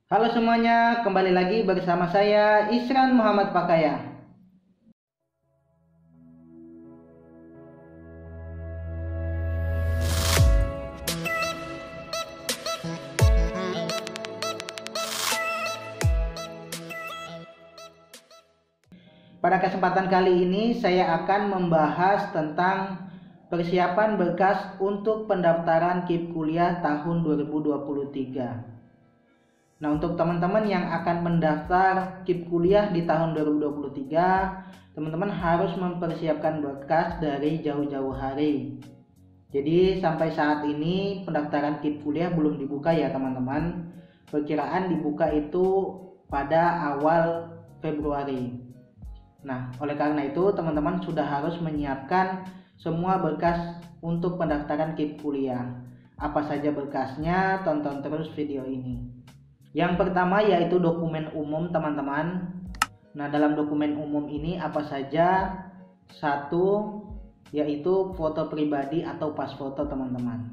Halo semuanya, kembali lagi bersama saya Isran Muhammad Pakaya. Pada kesempatan kali ini saya akan membahas tentang persiapan berkas untuk pendaftaran KIP kuliah tahun 2023. Nah, untuk teman-teman yang akan mendaftar KIP kuliah di tahun 2023, teman-teman harus mempersiapkan berkas dari jauh-jauh hari. Jadi sampai saat ini pendaftaran KIP kuliah belum dibuka ya teman-teman. Perkiraan dibuka itu pada awal Februari. Nah, oleh karena itu teman-teman sudah harus menyiapkan semua berkas untuk pendaftaran KIP kuliah. Apa saja berkasnya? Tonton terus video ini. Yang pertama yaitu dokumen umum teman-teman. Nah, dalam dokumen umum ini apa saja? Satu, yaitu foto pribadi atau pas foto teman-teman.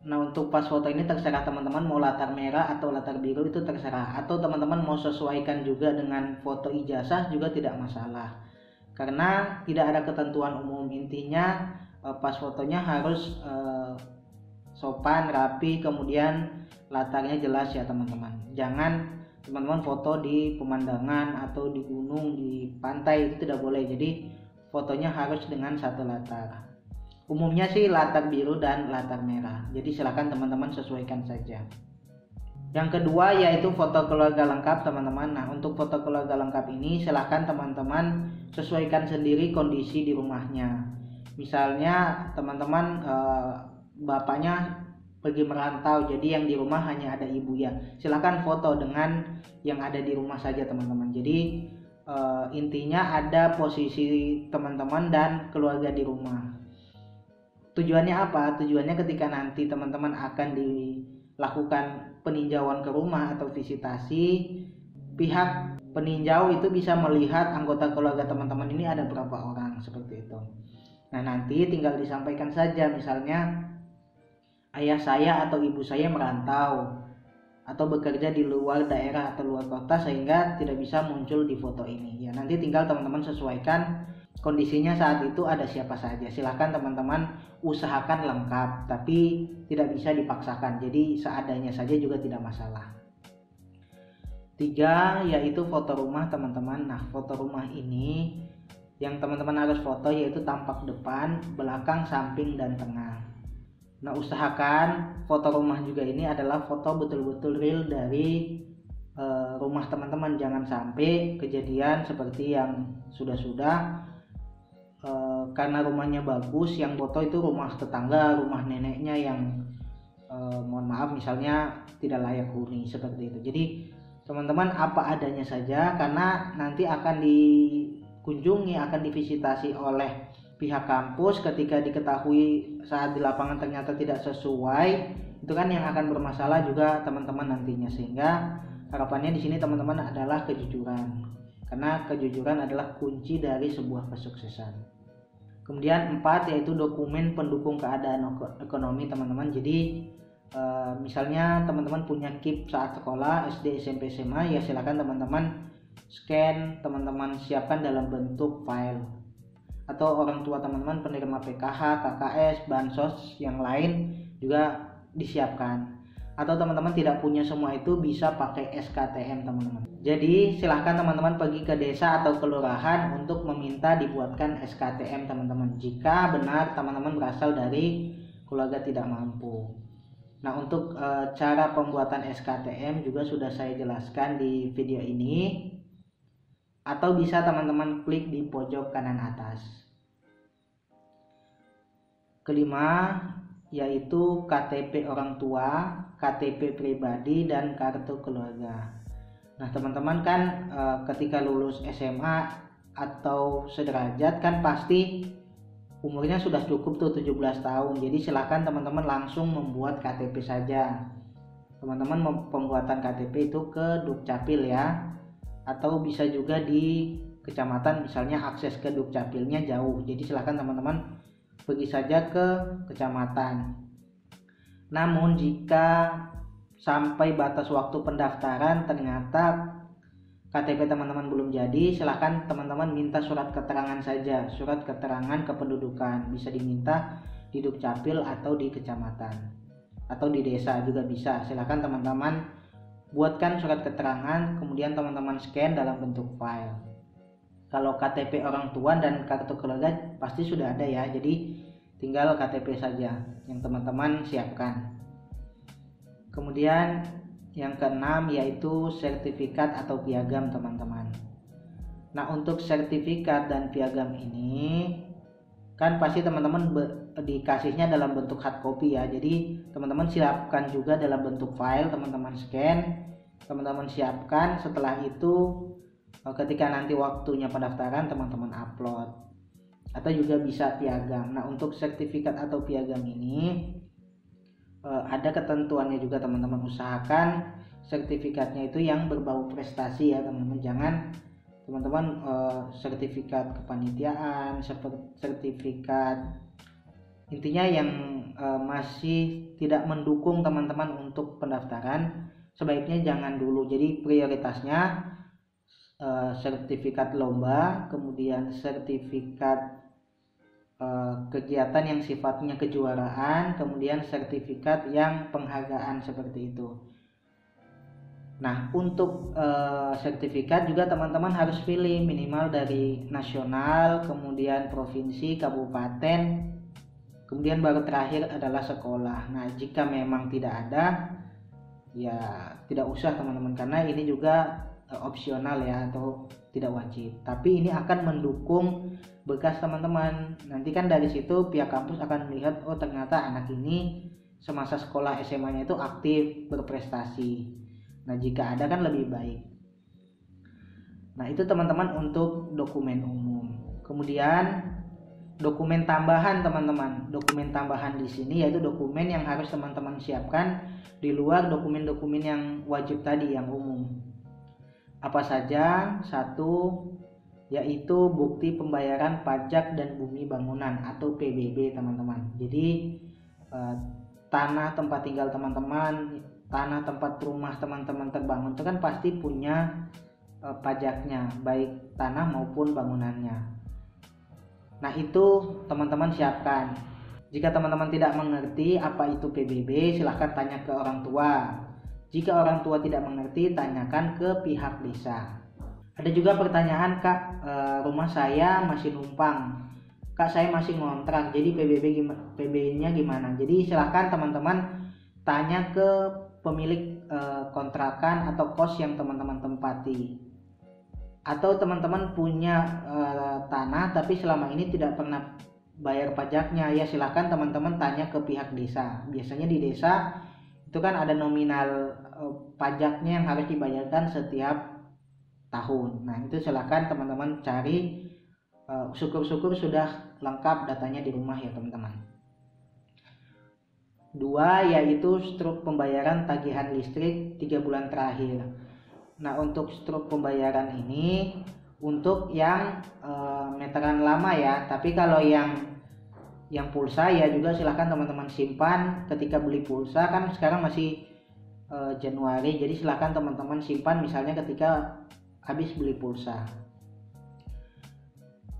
Nah, untuk pas foto ini terserah teman-teman mau latar merah atau latar biru, itu terserah. Atau teman-teman mau sesuaikan juga dengan foto ijazah juga tidak masalah. Karena tidak ada ketentuan umum, intinya pas fotonya harus sopan, rapi, kemudian latarnya jelas ya teman-teman. Jangan teman-teman foto di pemandangan atau di gunung, di pantai, itu tidak boleh. Jadi fotonya harus dengan satu latar. Umumnya sih latar biru dan latar merah. Jadi silakan teman-teman sesuaikan saja. Yang kedua yaitu foto keluarga lengkap teman-teman. Nah, untuk foto keluarga lengkap ini silakan teman-teman sesuaikan sendiri kondisi di rumahnya. Misalnya teman-teman bapaknya pergi merantau, jadi yang di rumah hanya ada ibu ya. Silakan foto dengan yang ada di rumah saja teman-teman. Jadi intinya ada posisi teman-teman dan keluarga di rumah. Tujuannya apa? Tujuannya ketika nanti teman-teman akan dilakukan peninjauan ke rumah atau visitasi, pihak peninjau itu bisa melihat anggota keluarga teman-teman ini ada berapa orang, seperti itu. Nah, nanti tinggal disampaikan saja, misalnya ayah saya atau ibu saya merantau atau bekerja di luar daerah atau luar kota sehingga tidak bisa muncul di foto ini. Ya, nanti tinggal teman-teman sesuaikan kondisinya saat itu ada siapa saja. Silahkan teman-teman usahakan lengkap, tapi tidak bisa dipaksakan. Jadi seadanya saja juga tidak masalah. 3 yaitu foto rumah teman-teman. Nah, foto rumah ini yang teman-teman harus foto yaitu tampak depan, belakang, samping, dan tengah. Nah, usahakan foto rumah juga ini adalah foto betul-betul real dari rumah teman-teman. Jangan sampai kejadian seperti yang sudah-sudah karena rumahnya bagus, yang foto itu rumah tetangga, rumah neneknya yang mohon maaf misalnya tidak layak huni, seperti itu. Jadi teman-teman apa adanya saja, karena nanti akan dikunjungi, akan divisitasi oleh pihak kampus. Ketika diketahui saat di lapangan ternyata tidak sesuai, itu kan yang akan bermasalah juga teman-teman nantinya. Sehingga harapannya di sini teman-teman adalah kejujuran, karena kejujuran adalah kunci dari sebuah kesuksesan. Kemudian 4 yaitu dokumen pendukung keadaan ekonomi teman-teman. Jadi misalnya teman-teman punya KIP saat sekolah SD, SMP, SMA, ya silakan teman-teman scan, teman-teman siapkan dalam bentuk file. Atau orang tua teman-teman penerima PKH, KKS, bansos yang lain juga disiapkan. Atau teman-teman tidak punya semua itu, bisa pakai SKTM teman-teman. Jadi silahkan teman-teman pergi ke desa atau kelurahan untuk meminta dibuatkan SKTM teman-teman, jika benar teman-teman berasal dari keluarga tidak mampu. Nah, untuk cara pembuatan SKTM juga sudah saya jelaskan di video ini, atau bisa teman-teman klik di pojok kanan atas. Kelima yaitu KTP orang tua, KTP pribadi, dan kartu keluarga. Nah, teman-teman kan ketika lulus SMA atau sederajat kan pasti umurnya sudah cukup tuh 17 tahun. Jadi silakan teman-teman langsung membuat KTP saja. Teman-teman pembuatan KTP itu ke Dukcapil ya, atau bisa juga di kecamatan, misalnya akses ke Dukcapilnya jauh. Jadi silakan teman-teman pergi saja ke kecamatan. Namun jika sampai batas waktu pendaftaran ternyata KTP teman-teman belum jadi, silahkan teman-teman minta surat keterangan saja, surat keterangan kependudukan, bisa diminta di Dukcapil atau di kecamatan atau di desa juga bisa. Silahkan teman-teman buatkan surat keterangan, kemudian teman-teman scan dalam bentuk file. Kalau KTP orang tua dan kartu keluarga pasti sudah ada ya, jadi tinggal KTP saja yang teman-teman siapkan. Kemudian yang keenam yaitu sertifikat atau piagam teman-teman. Nah, untuk sertifikat dan piagam ini kan pasti teman-teman dikasihnya dalam bentuk hard copy ya. Jadi teman-teman siapkan juga dalam bentuk file, teman-teman scan, teman-teman siapkan. Setelah itu ketika nanti waktunya pendaftaran teman-teman upload. Atau juga bisa piagam. Nah, untuk sertifikat atau piagam ini ada ketentuannya juga teman-teman. Usahakan sertifikatnya itu yang berbau prestasi ya teman-teman. Jangan teman-teman sertifikat kepanitiaan, sertifikat intinya yang masih tidak mendukung teman-teman untuk pendaftaran, sebaiknya jangan dulu. Jadi prioritasnya sertifikat lomba, kemudian sertifikat kegiatan yang sifatnya kejuaraan, kemudian sertifikat yang penghargaan seperti itu. Nah, untuk sertifikat juga teman-teman harus pilih minimal dari nasional, kemudian provinsi, kabupaten, kemudian baru terakhir adalah sekolah. Nah, jika memang tidak ada, ya tidak usah teman-teman, karena ini juga opsional ya atau tidak wajib. Tapi ini akan mendukung berkas teman-teman. Nanti kan dari situ pihak kampus akan melihat, oh ternyata anak ini semasa sekolah SMA-nya itu aktif, berprestasi. Nah, jika ada kan lebih baik. Nah, itu teman-teman untuk dokumen umum. Kemudian dokumen tambahan teman-teman. Dokumen tambahan di sini yaitu dokumen yang harus teman-teman siapkan di luar dokumen-dokumen yang wajib tadi yang umum. Apa saja? Satu, yaitu bukti pembayaran pajak dan bumi bangunan atau PBB teman-teman. Jadi tanah tempat tinggal teman-teman, tanah tempat rumah teman-teman terbangun itu kan pasti punya pajaknya, baik tanah maupun bangunannya. Nah, itu teman-teman siapkan. Jika teman-teman tidak mengerti apa itu PBB, silahkan tanya ke orang tua. Jika orang tua tidak mengerti, tanyakan ke pihak desa. Ada juga pertanyaan, Kak, rumah saya masih numpang, Kak saya masih ngontrak, jadi PBB-nya gimana? Jadi silahkan teman-teman tanya ke pemilik kontrakan atau kos yang teman-teman tempati. Atau teman-teman punya tanah tapi selama ini tidak pernah bayar pajaknya, ya silahkan teman-teman tanya ke pihak desa. Biasanya di desa itu kan ada nominal pajaknya yang harus dibayarkan setiap tahun. Nah, itu silahkan teman-teman cari. Syukur-syukur sudah lengkap datanya di rumah ya teman-teman. 2, yaitu struk pembayaran tagihan listrik 3 bulan terakhir. Nah, untuk struk pembayaran ini untuk yang meteran lama ya, tapi kalau yang pulsa ya juga silahkan teman-teman simpan. Ketika beli pulsa kan sekarang masih Januari, jadi silahkan teman-teman simpan misalnya ketika habis beli pulsa.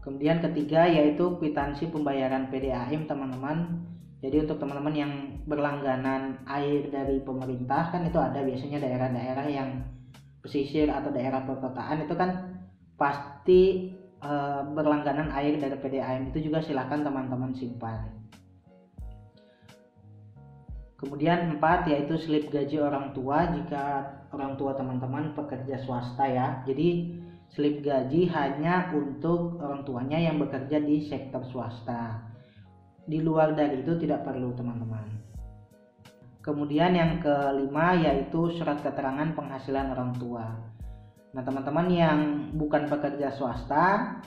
Kemudian ketiga yaitu kwitansi pembayaran PDAM teman-teman. Jadi untuk teman-teman yang berlangganan air dari pemerintah kan itu ada biasanya daerah-daerah yang pesisir atau daerah perkotaan itu kan pasti berlangganan air dari PDAM, itu juga silahkan teman-teman simpan. Kemudian 4 yaitu slip gaji orang tua jika orang tua teman-teman pekerja swasta ya. Jadi slip gaji hanya untuk orang tuanya yang bekerja di sektor swasta. Di luar dari itu tidak perlu teman-teman. Kemudian yang kelima yaitu surat keterangan penghasilan orang tua. Nah, teman-teman yang bukan pekerja swasta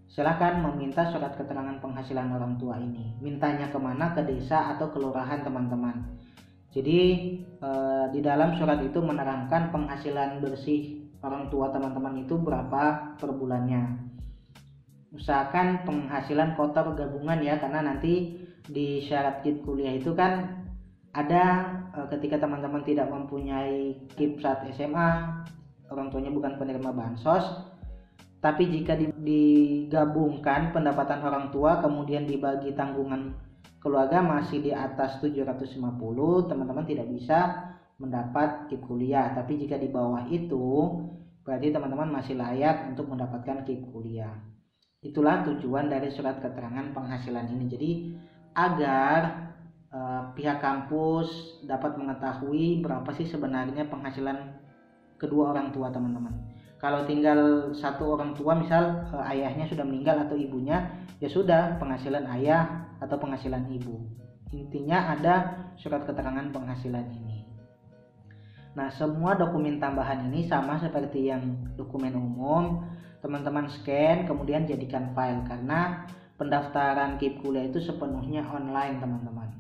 silakan meminta surat keterangan penghasilan orang tua ini. Mintanya kemana? Ke desa atau kelurahan teman-teman. Jadi di dalam surat itu menerangkan penghasilan bersih orang tua teman-teman itu berapa per bulannya. Usahakan penghasilan kotor gabungan ya, karena nanti di syarat KIP kuliah itu kan Ada ketika teman-teman tidak mempunyai KIP saat SMA, orang tuanya bukan penerima bansos, tapi jika digabungkan pendapatan orang tua kemudian dibagi tanggungan keluarga masih di atas 750, teman-teman tidak bisa mendapat KIP kuliah. Tapi jika di bawah itu berarti teman-teman masih layak untuk mendapatkan KIP kuliah. Itulah tujuan dari surat keterangan penghasilan ini. Jadi agar pihak kampus dapat mengetahui berapa sih sebenarnya penghasilan kedua orang tua teman-teman. Kalau tinggal satu orang tua, misal ayahnya sudah meninggal atau ibunya, ya sudah penghasilan ayah atau penghasilan ibu. Intinya ada surat keterangan penghasilan ini. Nah, semua dokumen tambahan ini sama seperti yang dokumen umum, teman-teman scan kemudian jadikan file, karena pendaftaran KIP kuliah itu sepenuhnya online teman-teman.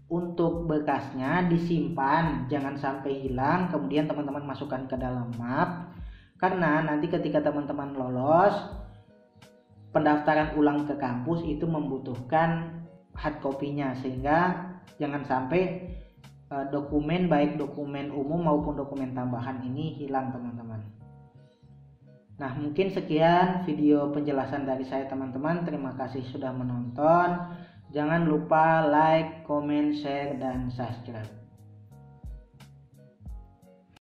Untuk berkasnya disimpan, jangan sampai hilang, kemudian teman-teman masukkan ke dalam map, karena nanti ketika teman-teman lolos pendaftaran ulang ke kampus itu membutuhkan hard copy-nya, sehingga jangan sampai dokumen baik dokumen umum maupun dokumen tambahan ini hilang teman-teman. Nah, mungkin sekian video penjelasan dari saya teman-teman. Terima kasih sudah menonton. Jangan lupa like, comment, share, dan subscribe.